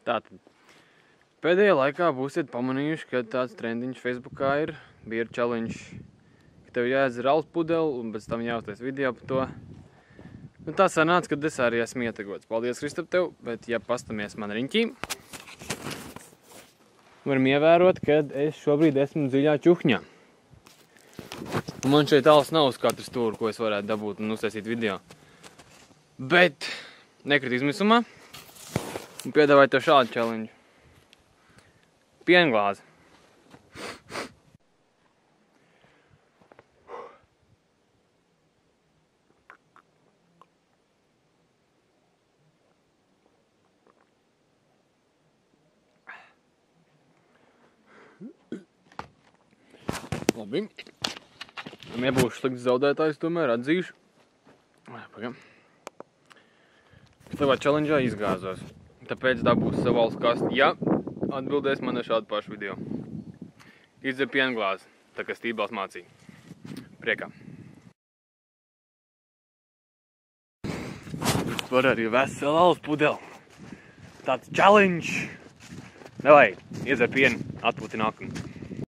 Tātad, pēdējā laikā būsiet pamanījuši, ka tāds trendiņš Facebookā ir beer challenge, ka tev jāizdzer alus pudeli un pēc tam jāuztais video par to. Nu, tā sanāca, ka es arī esmu ietegots. Paldies, Kristap, tev, bet ja pastamies man riņķī, varam ievērot, ka es šobrīd esmu dziļā čuhņā. Un man šeit alus nav uz katru stūru, ko es varētu dabūt un uztaisīt video. Bet nekrit izmisumā un piedāvāju tev šādu challenge. Pienglāzi. Labi. Nebūšu slikts zaudētājs, tomēr atzīšu. Pagaidām. Savā challenge'ā izgāzos. Tāpēc dabūs savu alus kasti, ja atbildēs man ar šādu pašu video. Izdzer pienglāzi, tā kā Stībals mācīja. Priekā. Var arī vesela alus pudeli. Tāds challenge. Davai, iedzer pienu, atpūti nākumu.